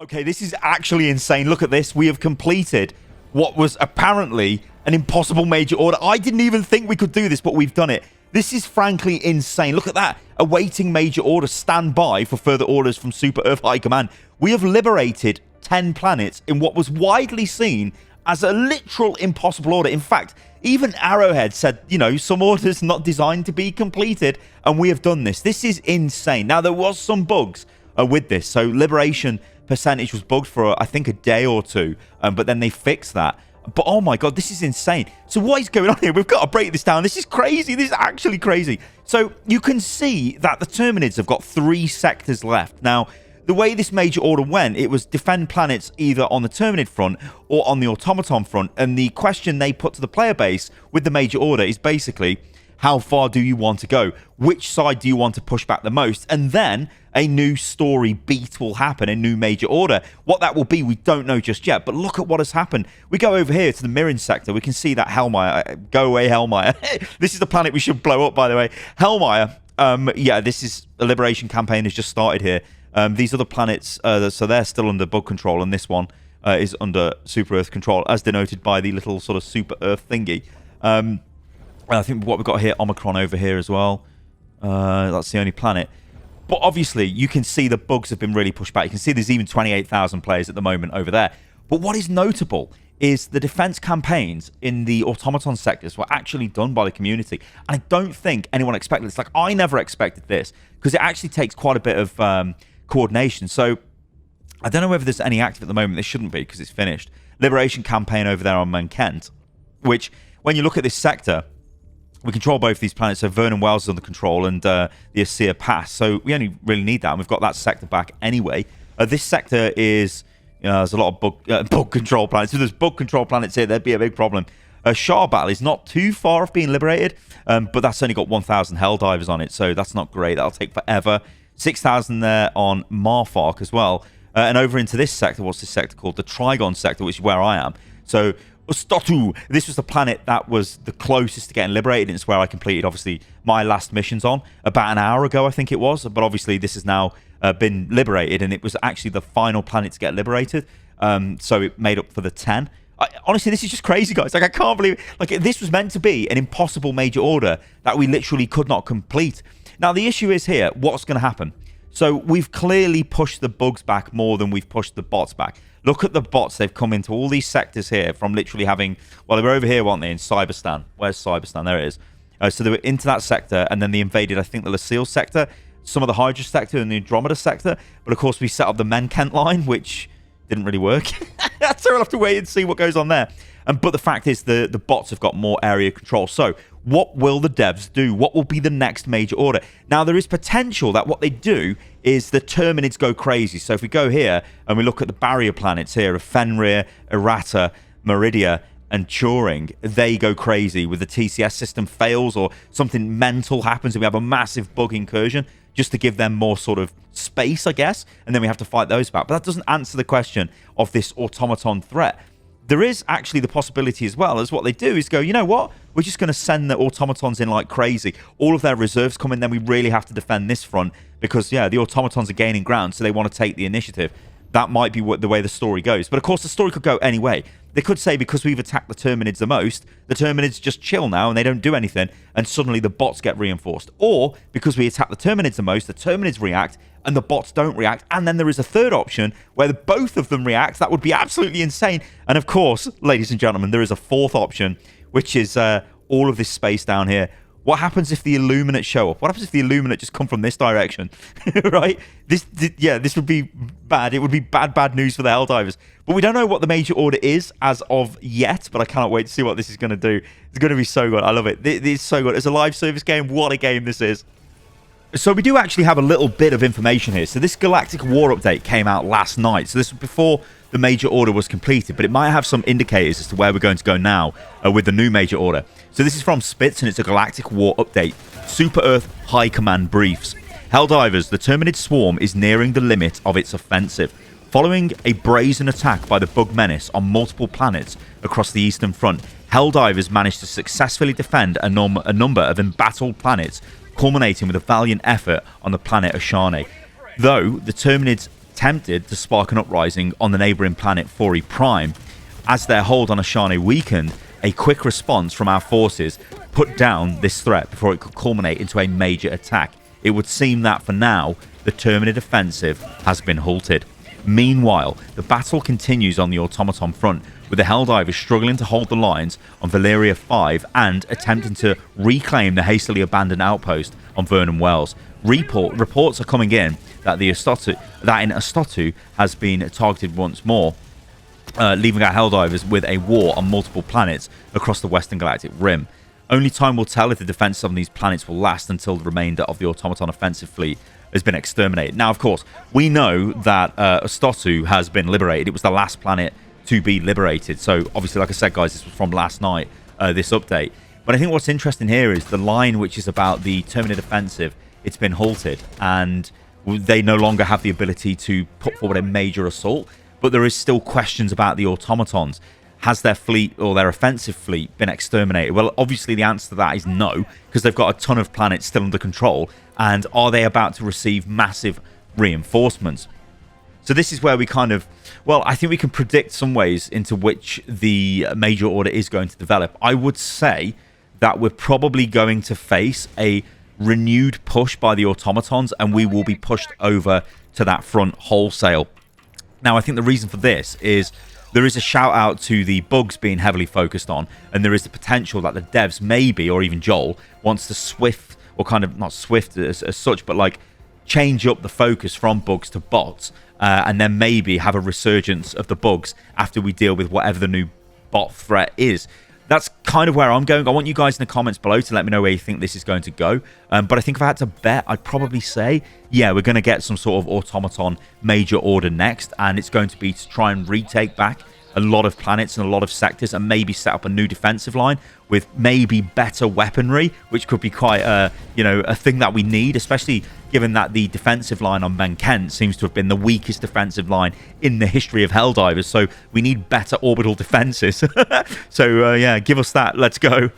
Okay, this is actually insane. Look at this. We have completed what was apparently an impossible major order. I didn't even think we could do this, but we've done it. This is frankly insane. Look at that. Awaiting major order. Stand by for further orders from Super Earth High Command. We have liberated 10 planets in what was widely seen as a literal impossible order. In fact, even Arrowhead said, you know, some orders not designed to be completed, and we have done this. This is insane. Now, there was some bugs with this. So liberation percentage was bugged for, I think, a day or two, but then they fixed that. But oh my god, this is insane. So what is going on here? We've got to break this down. This is crazy. This is actually crazy. So you can see that the Terminids have got 3 sectors left. Now, the way this major order went, it was defend planets either on the Terminid front or on the Automaton front. And the question they put to the player base with the major order is basically, how far do you want to go? Which side do you want to push back the most? And then a new story beat will happen, a new major order. What that will be, we don't know just yet. But look at what has happened. We go over here to the Mirren sector. We can see that Hellmire. Go away, Hellmire. This is the planet we should blow up, by the way. Hellmire. Yeah, this is a liberation campaign has just started here. These other planets, so they're still under bug control, and this one is under Super Earth control, as denoted by the little sort of Super Earth thingy. I think what we've got here, Omicron over here as well. That's the only planet. But obviously, you can see the bugs have been really pushed back. You can see there's even 28,000 players at the moment over there. But what is notable is the defense campaigns in the Automaton sectors were actually done by the community. And I don't think anyone expected this. Like, I never expected this, because it actually takes quite a bit of coordination. So I don't know whether there's any active at the moment. There shouldn't be, because it's finished. Liberation campaign over there on Mankent, which, when you look at this sector, we control both these planets. So Vernon Wells is under control, and the Asir Pass. So we only really need that, and we've got that sector back anyway. This sector is, you know, there's a lot of bug control planets. If there's bug control planets here, there'd be a big problem. Shah Battle is not too far off being liberated, but that's only got 1,000 Helldivers on it, so that's not great. That'll take forever. 6,000 there on Marfark as well. And over into this sector, what's this sector called? The Trigon sector, which is where I am. So Ustotu, this was the planet that was the closest to getting liberated, and it's where I completed, obviously, my last missions on about an hour ago, I think it was. But obviously, this has now been liberated, and it was actually the final planet to get liberated. So it made up for the 10. Honestly, this is just crazy, guys. Like, I can't believe it. Like, this was meant to be an impossible major order that we literally could not complete. Now, the issue is here, what's going to happen? So we've clearly pushed the bugs back more than we've pushed the bots back. Look at the bots. They've come into all these sectors here from literally having... Well, they were over here, weren't they, in Cyberstan. Where's Cyberstan? There it is. So they were into that sector, and then they invaded, I think, the Lucille sector, some of the Hydra sector, and the Andromeda sector. But, of course, we set up the Menkent line, which didn't really work. So we'll have to wait and see what goes on there. But the fact is, the bots have got more area control. So what will the devs do? What will be the next major order? Now, there is potential that what they do is the Terminids go crazy. So if we go here and we look at the barrier planets here of Fenrir, Errata, Meridia, and Turing, they go crazy with the TCS system fails or something mental happens and we have a massive bug incursion just to give them more sort of space, I guess, and then we have to fight those back. But that doesn't answer the question of this automaton threat. There is actually the possibility as well as what they do is go, you know what? We're just going to send the automatons in like crazy. All of their reserves come in, then we really have to defend this front because, yeah, the automatons are gaining ground, so they want to take the initiative. That might be the way the story goes. But, of course, the story could go any way. They could say because we've attacked the Terminids the most, the Terminids just chill now and they don't do anything, and suddenly the bots get reinforced. Or because we attack the Terminids the most, the Terminids react and the bots don't react. And then there is a third option where both of them react. That would be absolutely insane. And, of course, ladies and gentlemen, there is a fourth option, which is all of this space down here. What happens if the Illuminate show up? What happens if the Illuminate just come from this direction? Right? This would be bad. It would be bad news for the Helldivers. But we don't know what the major order is as of yet, but I cannot wait to see what this is going to do. It's going to be so good. I love it. It's so good. It's a live service game. What a game this is. So we do actually have a little bit of information here. So this Galactic War update came out last night. So this was before the major order was completed, but it might have some indicators as to where we're going to go now with the new major order. So this is from Spitz, and it's a Galactic War update. Super Earth High Command briefs. Helldivers, the Terminid swarm is nearing the limit of its offensive. Following a brazen attack by the Bug Menace on multiple planets across the Eastern Front, Helldivers managed to successfully defend a number of embattled planets, culminating with a valiant effort on the planet Ashane. Though the Terminids tempted to spark an uprising on the neighbouring planet Fori Prime. As their hold on Ashane weakened, a quick response from our forces put down this threat before it could culminate into a major attack. It would seem that for now, the Terminid offensive has been halted. Meanwhile, the battle continues on the Automaton front, with the Helldivers struggling to hold the lines on Valeria 5 and attempting to reclaim the hastily abandoned outpost on Vernon Wells. Reports are coming in that in Astotu has been targeted once more, leaving our Helldivers with a war on multiple planets across the Western Galactic Rim. Only time will tell if the defense on these planets will last until the remainder of the Automaton offensive fleet has been exterminated. Now, of course, we know that Astotu has been liberated. It was the last planet to be liberated. So, obviously, like I said, guys, this was from last night, this update. But I think what's interesting here is the line which is about the Terminid offensive. It's been halted, and they no longer have the ability to put forward a major assault. But there is still questions about the automatons. Has their fleet or their offensive fleet been exterminated? Well, obviously the answer to that is no, because they've got a ton of planets still under control. And are they about to receive massive reinforcements? So this is where we kind of, well, I think we can predict some ways into which the major order is going to develop. I would say that we're probably going to face a renewed push by the automatons, and we will be pushed over to that front wholesale. Now, I think the reason for this is there is a shout out to the bugs being heavily focused on, and there is the potential that the devs maybe, or even Joel, wants to swift, or kind of not swift as such, but like change up the focus from bugs to bots, and then maybe have a resurgence of the bugs after we deal with whatever the new bot threat is. That's kind of where I'm going. I want you guys in the comments below to let me know where you think this is going to go. But I think if I had to bet, I'd probably say, yeah, we're going to get some sort of automaton major order next. And it's going to be to try and retake back a lot of planets and a lot of sectors, and maybe set up a new defensive line with maybe better weaponry, which could be quite a thing that we need, especially given that the defensive line on Ben Kent seems to have been the weakest defensive line in the history of Helldivers. So we need better orbital defenses. So yeah, give us that. Let's go.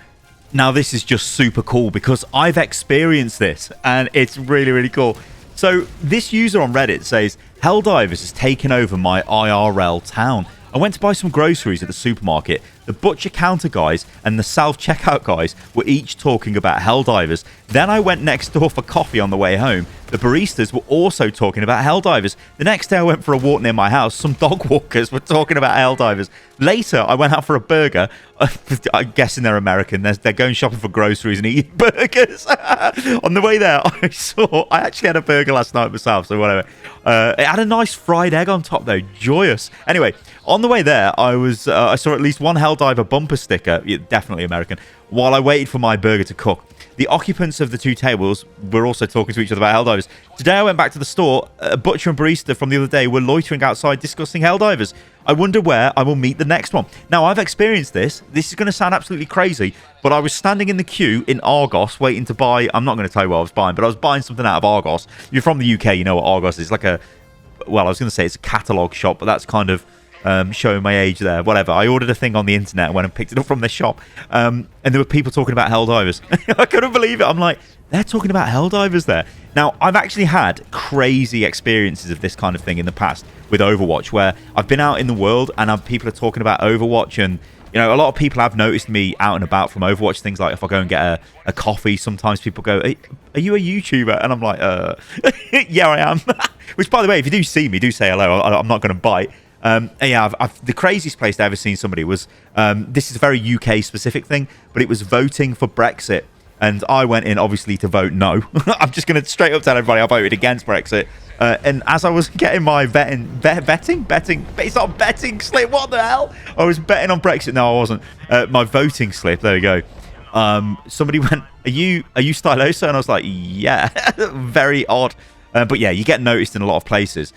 Now this is just super cool because I've experienced this and it's really, really cool. So this user on Reddit says, Helldivers has taken over my IRL town. I went to buy some groceries at the supermarket. The butcher counter guys and the self-checkout guys were each talking about Helldivers. Then I went next door for coffee on the way home. The baristas were also talking about Helldivers. The next day I went for a walk near my house. Some dog walkers were talking about Helldivers. Later I went out for a burger. I'm guessing they're American. They're going shopping for groceries and eating burgers. On the way there I actually had a burger last night myself, so whatever. It had a nice fried egg on top though. Joyous. Anyway, on the way there I saw at least one Helldiver bumper sticker, definitely American, while I waited for my burger to cook. The occupants of the two tables were also talking to each other about Helldivers. Today I went back to the store. A butcher and barista from the other day were loitering outside discussing Helldivers. I wonder where I will meet the next one. Now, I've experienced this. This is going to sound absolutely crazy, but I was standing in the queue in Argos waiting to buy... I'm not going to tell you what I was buying, but I was buying something out of Argos. If you're from the UK, you know what Argos is. Like a... Well, I was going to say it's a catalogue shop, but that's kind of... showing my age there, whatever. I ordered a thing on the internet and went and picked it up from the shop, and there were people talking about Helldivers. I couldn't believe it. I'm like, they're talking about Helldivers there. Now, I've actually had crazy experiences of this kind of thing in the past with Overwatch, where I've been out in the world and people are talking about Overwatch, and you know, a lot of people have noticed me out and about from Overwatch. Things like if I go and get a coffee, sometimes people go, are you a YouTuber? And I'm like, yeah, I am. Which, by the way, if you do see me, do say hello. I'm not going to bite. Yeah, the craziest place I've ever seen somebody was, this is a very UK specific thing, but it was voting for Brexit. And I went in, obviously, to vote no. I'm just going to straight up tell everybody I voted against Brexit. And as I was getting my betting, it's not betting slip, what the hell? I was betting on Brexit. No, I wasn't. My voting slip, there we go. Somebody went, are you Stylosa? And I was like, yeah, very odd. But yeah, you get noticed in a lot of places.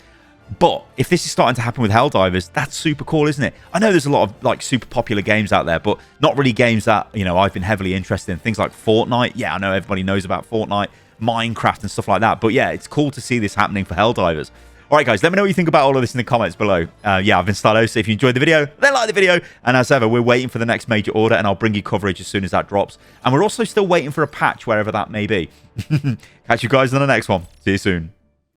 But if this is starting to happen with Helldivers, that's super cool, isn't it? I know there's a lot of like super popular games out there, but not really games that, you know, I've been heavily interested in. Things like Fortnite. Yeah, I know everybody knows about Fortnite, Minecraft and stuff like that. But yeah, it's cool to see this happening for Helldivers. All right, guys, let me know what you think about all of this in the comments below. Yeah, I've been Stylosa. If you enjoyed the video, then like the video. And as ever, we're waiting for the next major order, and I'll bring you coverage as soon as that drops. And we're also still waiting for a patch, wherever that may be. Catch you guys in the next one. See you soon.